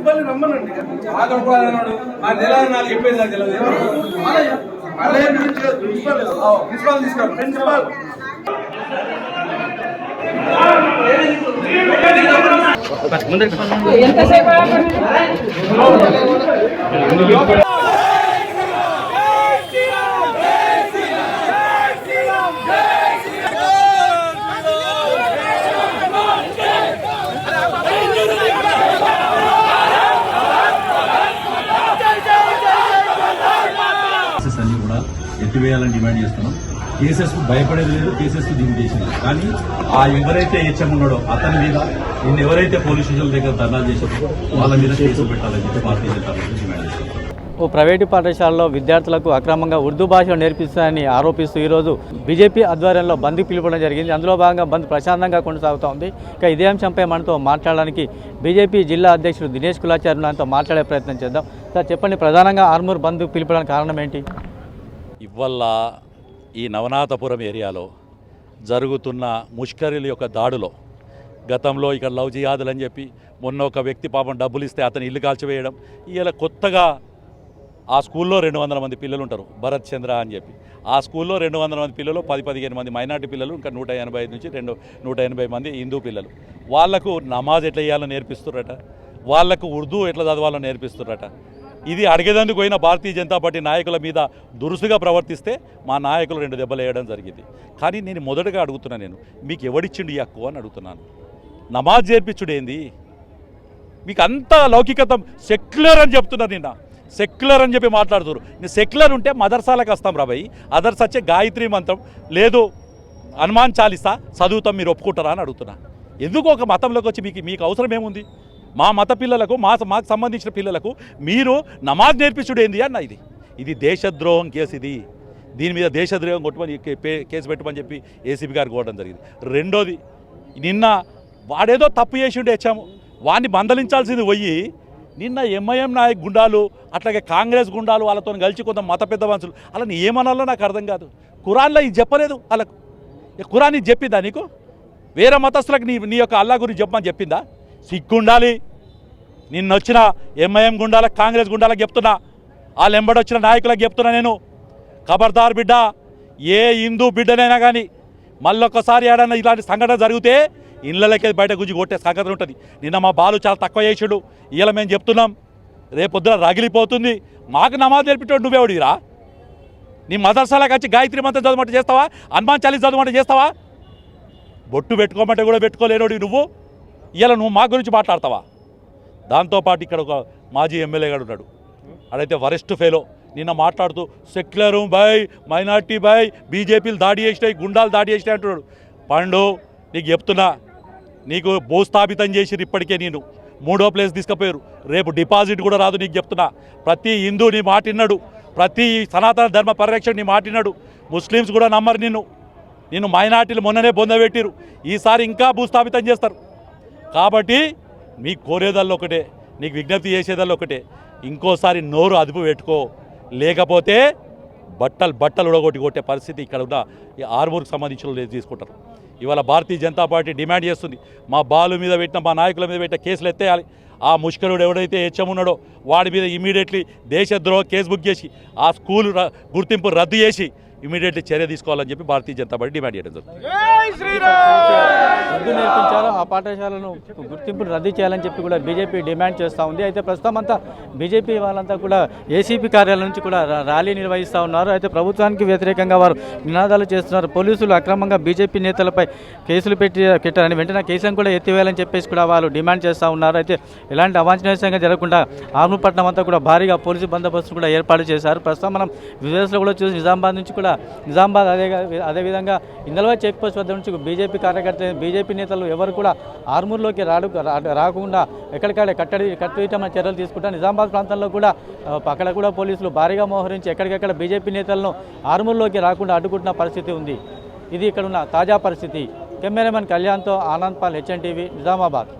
Principal రమ్మనండి. Principal తీసుకోండి. Principal అన్ని కూడా ఎత్తివేయాలని డిమాండ్ చేస్తున్నాం. కేసెస్ భయపడేది లేదు, కేసెస్ దీన్ని చేసినారు. కానీ ఆ ఎవరైతే హెచ్ఎం ఉన్నాడో అతని మీద నిన్న ఎవరైతే పోలీస్ స్టేషన్ దగ్గర ధర్నా చేశారో వాళ్ళ మీద కేసులు పెట్టాలని చెప్పి భారతీయ జనతా పార్టీ డిమాండ్ చేస్తున్నారు. ఓ ప్రైవేటు పాఠశాలలో విద్యార్థులకు అక్రమంగా ఉర్దూ భాష నేర్పిస్తారని ఆరోపిస్తూ ఈరోజు బీజేపీ ఆధ్వర్యంలో బంద్ పిలుపుకోవడం జరిగింది. అందులో భాగంగా బంద్ ప్రశాంతంగా కొనసాగుతోంది. ఇక ఇదే అంశంపై మనతో మాట్లాడడానికి బీజేపీ జిల్లా అధ్యక్షుడు దినేష్ కులాచార్య మనతో మాట్లాడే ప్రయత్నం చేద్దాం. సార్ చెప్పండి, ప్రధానంగా ఆర్మూర్ బంద్ పిలుపుకోవడానికి కారణం ఏంటి? ఇవాళ ఈ నవనాథపురం ఏరియాలో జరుగుతున్న ముష్కరీల యొక్క దాడులో గతంలో ఇక్కడ లవ్ జిహాదులు అని చెప్పి మొన్న ఒక వ్యక్తి పాపం డబ్బులు ఇస్తే అతని ఇల్లు కాల్చివేయడం, ఇలా కొత్తగా ఆ స్కూల్లో 200 మంది పిల్లలు ఉంటారు, భరత్ చంద్ర అని చెప్పి ఆ స్కూల్లో 200 మంది పిల్లలు 10-15 మంది మైనార్టీ పిల్లలు, ఇంకా 185 నుంచి 180 మంది హిందూ పిల్లలు. వాళ్లకు నమాజ్ ఎట్లా చేయాలో నేర్పిస్తుర్రట, వాళ్లకు ఉర్దూ ఎట్లా చదవాలో నేర్పిస్తుర్రట. ఇది అడిగేందుకు పోయిన భారతీయ జనతా పార్టీ నాయకుల మీద దురుసుగా ప్రవర్తిస్తే మా నాయకులు 2 దెబ్బలు వేయడం జరిగింది. కానీ నేను మొదటగా అడుగుతున్నా, నేను మీకు ఎవడిచ్చిండు ఈ హక్కు అని అడుగుతున్నాను. నమాజ్ చేర్పించుడు ఏంది? మీకు అంత లౌకికత సెక్యులర్ అని చెప్తున్నారు. నిన్న సెక్యులర్ అని చెప్పి మాట్లాడుతున్నారు. నేను సెక్యులర్ ఉంటే మదర్సాలకు వస్తాం రాబాయి, అదర్స్ వచ్చే గాయత్రి మంత్రం లేదు హనుమాన్ చాలీసా చదువుతాం, మీరు ఒప్పుకుంటారా అని అడుగుతున్నా. ఎందుకు ఒక మతంలోకి వచ్చి మీకు అవసరం ఏముంది? మా మత పిల్లలకు మాకు సంబంధించిన పిల్లలకు మీరు నమాజ్ నేర్పించుడు ఏంది అన్న? ఇది దేశద్రోహం కేసు. దీని మీద దేశద్రోహం కొట్టమని కేసు పెట్టమని చెప్పి ఏసీబీ గారు కోవడం జరిగింది. రెండోది, నిన్న వాడేదో తప్పు చేసిండే వచ్చాము, వాడిని మందలించాల్సింది పోయి నిన్న ఎంఐఎం నాయక్ గుండాలు అట్లాగే కాంగ్రెస్ గుండాలు వాళ్ళతో కలిసి కొంత మత పెద్ద మనుషులు వాళ్ళని ఏమనాలో నాకు అర్థం కాదు. ఖురాన్లో ఇది చెప్పలేదు వాళ్ళకు. ఖురాన్ ఇది చెప్పిందా నీకు? వేరే మతస్థులకు నీ యొక్క అల్లా గురించి చెప్పమని చెప్పిందా? సిగ్గుండాలి. నిన్నొచ్చిన ఎంఐఎం గుండాలకు కాంగ్రెస్ గుండాలకు చెప్తున్నా, వాళ్ళు ఎంబడొచ్చిన నాయకులకు చెప్తున్నా నేను, ఖబర్దార్ బిడ్డ, ఏ హిందూ బిడ్డనైనా కానీ మళ్ళొక్కసారి ఏడన్నా ఇలాంటి సంఘటన జరిగితే ఇళ్ళకే బయట గుంజి కొట్టే సంఘటన ఉంటుంది. నిన్న మా బాలు చాలా తక్కువ చేసాడు, ఇలా మేము చెప్తున్నాం, రేపొద్దున రగిలిపోతుంది. మాకు నమాజ్ నేర్పించాడు నువ్వేవాడిరా? నీ మదర్సాలకు వచ్చి గాయత్రి మంత్రం చదవమంటే చేస్తావా? హనుమాన్ చాలీసా చదవమంటే చేస్తావా? బొట్టు పెట్టుకోమంటే కూడా పెట్టుకోలేనోడి నువ్వు నువ్వు మా గురించి మాట్లాడతావా? దాంతోపాటు ఇక్కడ ఒక మాజీ ఎమ్మెల్యే గారు ఉన్నాడు, అడైతే వరెస్ట్ ఫెలో. నిన్న మాట్లాడుతూ సెక్యులరు బై మైనార్టీ బై బీజేపీలు దాడి చేసినాయి, గుండాలు దాడి చేసినాయి అంటున్నాడు. పండు, నీకు చెప్తున్నా, నీకు భూస్థాపితం చేసిరు. ఇప్పటికే నేను 3వ ప్లేస్ తీసుకుపోయారు. రేపు డిపాజిట్ కూడా రాదు. నీకు చెప్తున్నా, ప్రతి హిందూ నీ మాటిన్నాడు, ప్రతి సనాతన ధర్మ పరిరక్షణ నీ మాటిన్నాడు. ముస్లిమ్స్ కూడా నమ్మరు నిన్ను మైనార్టీలు మొన్ననే బొందబెట్టిరు, ఈసారి ఇంకా భూస్థాపితం చేస్తారు. కాబట్టి మీకు కోరేదల్లో ఒకటే, నీకు విజ్ఞప్తి చేసేదల్లో ఒకటే, ఇంకోసారి నోరు అదుపు పెట్టుకో, లేకపోతే బట్టలు కొట్టే పరిస్థితి ఇక్కడ ఉన్న ఈ ఆర్మూర్కి సంబంధించిన తీసుకుంటారు. ఇవాళ భారతీయ జనతా పార్టీ డిమాండ్ చేస్తుంది, మా బాలు మీద పెట్టిన, మా నాయకుల మీద పెట్టిన కేసులు ఎత్తేయాలి. ఆ ముష్కరుడు ఎవడైతే హెచ్ఎం ఉన్నాడో వాడి మీద ఇమీడియట్లీ దేశద్రోహ కేసు బుక్ చేసి ఆ స్కూల్ గుర్తింపు రద్దు చేసి ఇమీడియట్లీ చర్య తీసుకోవాలని చెప్పి భారతీయ జనతా పార్టీ డిమాండ్ చేయడం జరుగుతుంది. ఉర్దూ నేర్పించారు, ఆ పాఠశాలను గుర్తింపును రద్దు చేయాలని చెప్పి కూడా బీజేపీ డిమాండ్ చేస్తూ ఉంది. అయితే ప్రస్తుతం అంతా బీజేపీ వాళ్ళంతా కూడా ఏసీపీ కార్యాలయం నుంచి కూడా ర్యాలీ నిర్వహిస్తూ ఉన్నారు. అయితే ప్రభుత్వానికి వ్యతిరేకంగా వారు నినాదాలు చేస్తున్నారు. పోలీసులు అక్రమంగా బీజేపీ నేతలపై కేసులు పెట్టారని, వెంటనే కేసులను కూడా ఎత్తివేయాలని చెప్పేసి కూడా వాళ్ళు డిమాండ్ చేస్తూ ఉన్నారు. అయితే ఎలాంటి అవాంఛనీయంగా జరగకుండా ఆర్మూర్ పట్టణం అంతా కూడా భారీగా పోలీసు బందోబస్తు కూడా ఏర్పాటు చేశారు. ప్రస్తుతం మనం విజయస్లో కూడా చూసి నిజామాబాద్ నుంచి కూడా అదేవిధంగా ఇందల్వా చెక్ పోస్ట్ వద్ద నుంచి బీజేపీ కార్యకర్తలు, బీజేపీ నేతలు ఎవరు కూడా ఆర్మూర్లోకి రాకుండా ఎక్కడికక్కడ కట్టడియటం చర్యలు తీసుకుంటారు. నిజామాబాద్ ప్రాంతంలో కూడా అక్కడ కూడా పోలీసులు భారీగా మోహరించి ఎక్కడికెక్కడ బీజేపీ నేతలను ఆర్మూర్లోకి రాకుండా అడ్డుకుంటున్న పరిస్థితి ఉంది. ఇది ఇక్కడ ఉన్న తాజా పరిస్థితి. కెమెరామెన్ కళ్యాణ్తో ఆనంద్ పాల్, HN టీవీ, నిజామాబాద్.